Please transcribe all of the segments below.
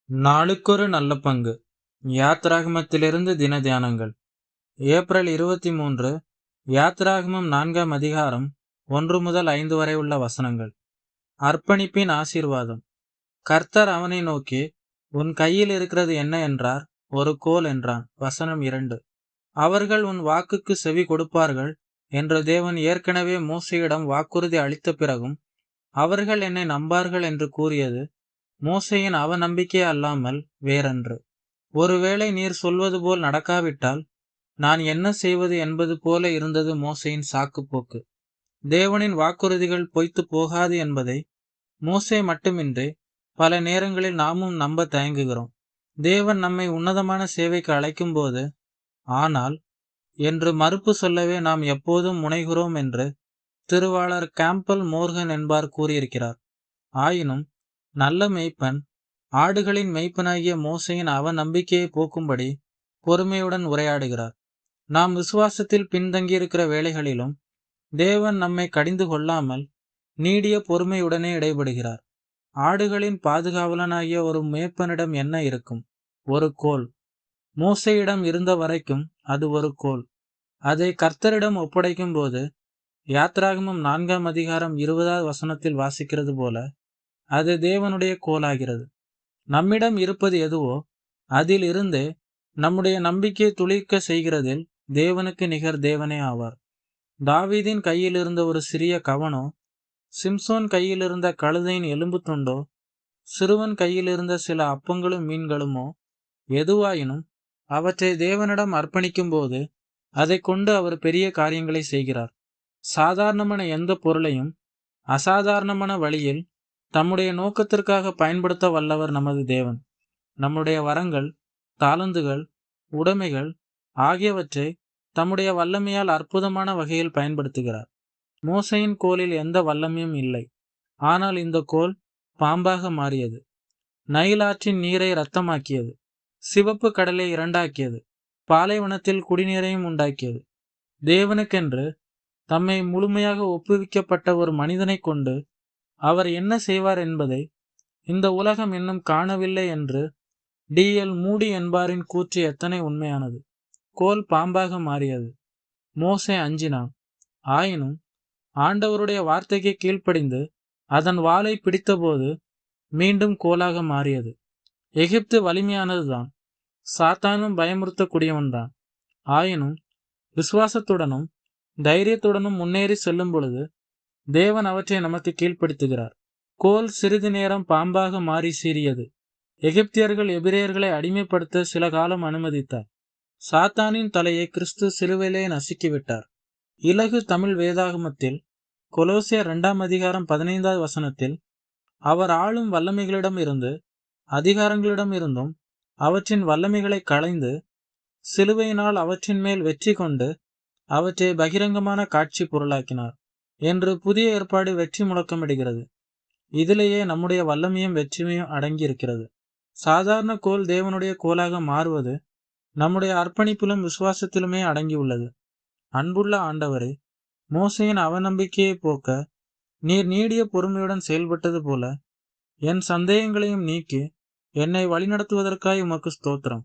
நாளுக்கொரு நல்ல பங்கு. யாத்ராகமத்திலிருந்து தின தியானங்கள். ஏப்ரல் 23. யாத்ராகமம் 4ஆம் அதிகாரம் 1 முதல் 5 வரை உள்ள வசனங்கள். அர்ப்பணிப்பின் ஆசீர்வாதம். கர்த்தர் அவனை நோக்கி, உன் கையில் இருக்கிறது என்ன என்றார். ஒரு கோல் என்றான். வசனம் 2. அவர்கள் உன் வாக்குக்கு செவி கொடுப்பார்கள் என்று தேவன் ஏற்கனவே மோசேயிடம் வாக்குறுதி அளித்த பிறகும் அவர்கள் என்னை நம்பார்கள் என்று கூறியது மோசேயின் அவநம்பிக்கை அல்லாமல் வேறன்று. ஒருவேளை நீர் சொல்வது போல் நடக்காவிட்டால் நான் என்ன செய்வது என்பது போல இருந்தது மோசேயின் சாக்குப்போக்கு. தேவனின் வாக்குறுதிகள் பொய்த்து போகாது என்பதை மோசே மட்டுமின்றி பல நேரங்களில் நாமும் நம்ப தயங்குகிறோம். தேவன் நம்மை உன்னதமான சேவைக்கு அழைக்கும் போது ஆனால் என்று மறுப்பு சொல்லவே நாம் எப்போதும் முனைகிறோம் என்று திருவாளர் கேம்பல் மோர்கன் என்பார் கூறியிருக்கிறார். ஆயினும் நல்ல மேய்ப்பன் ஆடுகளின் மேய்ப்பனாகிய மோசேயின் அவநம்பிக்கையை போக்கும்படி பொறுமையுடன் உரையாடுகிறார். நாம் விசுவாசத்தில் பின்தங்கியிருக்கிற வேளைகளிலும் தேவன் நம்மை கடிந்து கொள்ளாமல் நீடிய பொறுமையுடனே இடைபடுகிறார். ஆடுகளின் பாதுகாவலனாகிய ஒரு மேய்ப்பனிடம் என்ன இருக்கும்? ஒரு கோல். மோசேயிடம் இருந்த வரைக்கும் அது ஒரு கோல். அதை கர்த்தரிடம் ஒப்படைக்கும் போது யாத்ராகமம் 4ஆம் அதிகாரம் 20வது வசனத்தில் வாசிக்கிறது போல அது தேவனுடைய கோலாகிறது. நம்மிடம் இருப்பது எதுவோ அதில் இருந்தே நம்முடைய நம்பிக்கையை துளிர்க்க செய்கிறதில் தேவனுக்கு நிகர் தேவனே ஆவார். தாவீதின் கையில் இருந்த ஒரு சிறிய கவனோ, சிம்சோன் கையில் இருந்த கழுதையின் எலும்பு துண்டோ, சிறுவன் கையில் இருந்த சில அப்பங்களும் மீன்களுமோ எதுவாயினும் அவற்றை தேவனிடம் அர்ப்பணிக்கும் போது அதை கொண்டு அவர் பெரிய காரியங்களை செய்கிறார். சாதாரணமான எந்த பொருளையும் அசாதாரணமான வழியில் தம்முடைய நோக்கத்திற்காக பயன்படுத்த வல்லவர் நமது தேவன். நம்முடைய வரங்கள், தாளந்துகள், உடைமைகள் ஆகியவற்றை தம்முடைய வல்லமையால் அற்புதமான வகையில் பயன்படுத்துகிறார். மோசேயின் கோலில் எந்த வல்லமையும் இல்லை. ஆனால் இந்த கோல் பாம்பாக மாறியது. நைல் ஆற்றின் நீரை இரத்தமாக்கியது. சிவப்பு கடலை இரண்டாக்கியது. பாலைவனத்தில் குடிநீரையும் உண்டாக்கியது. தேவனுக்கென்று தம்மை முழுமையாக ஒப்புவிக்கப்பட்ட ஒரு மனிதனை கொண்டு அவர் என்ன செய்வார் என்பதை இந்த உலகம் இன்னும் காணவில்லை என்று D.L. மூடி என்பாரின் கூற்று எத்தனை உண்மையானது. கோல் பாம்பாக மாறியது. மோசே அஞ்சினான். ஆயினும் ஆண்டவருடைய வார்த்தைக்கு கீழ்ப்படிந்து அதன் வாலை பிடித்தபோது மீண்டும் கோலாக மாறியது. எகிப்து வலிமையானதுதான். சாத்தானும் பயமுறுத்தக்கூடியவன்தான். ஆயினும் விசுவாசத்துடனும் தைரியத்துடனும் முன்னேறி செல்லும் பொழுது தேவன் அவற்றை நமக்கு கீழ்ப்படுத்துகிறார். கோல் சிறிது நேரம் பாம்பாக மாறி சீறியது. எகிப்தியர்கள் எபிரேயர்களை அடிமைப்படுத்த சில காலம் அனுமதித்தார். சாத்தானின் தலையை கிறிஸ்து சிலுவையிலே நசுக்கிவிட்டார். இலகு தமிழ் வேதாகமத்தில் கொலோசியர் 2ஆம் அதிகாரம் 15வது வசனத்தில் அவர் ஆளும் வல்லமைகளிடம் இருந்து அதிகாரங்களிடம் இருந்தும் அவற்றின் வல்லமைகளை களைந்து சிலுவையினால் அவற்றின் மேல் வெற்றி கொண்டு அவற்றை பகிரங்கமான காட்சி பொருளாக்கினார் என்று புதிய ஏற்பாடு வெற்றி முழக்கமிடுகிறது. இதிலேயே நம்முடைய வல்லமையும் வெற்றியும் அடங்கியிருக்கிறது. சாதாரண கோல் தேவனுடைய கோலாக மாறுவது நம்முடைய அர்ப்பணிப்பிலும் விசுவாசத்திலுமே அடங்கியுள்ளது. அன்புள்ள ஆண்டவரே, மோசேயின் அவநம்பிக்கையை போக்க நீர் நீடிய பொறுமையுடன் செயல்பட்டது போல என் சந்தேகங்களையும் நீக்கி என்னை வழிநடத்துவதற்காய் உமக்கு ஸ்தோத்திரம்.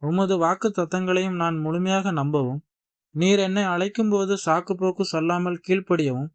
உமது வாக்கு தத்தங்களையும் நான் முழுமையாக நம்பவும் நீர் என்னை அழைக்கும் போது சாக்குப்போக்கு சொல்லாமல் கீழ்ப்படியவும்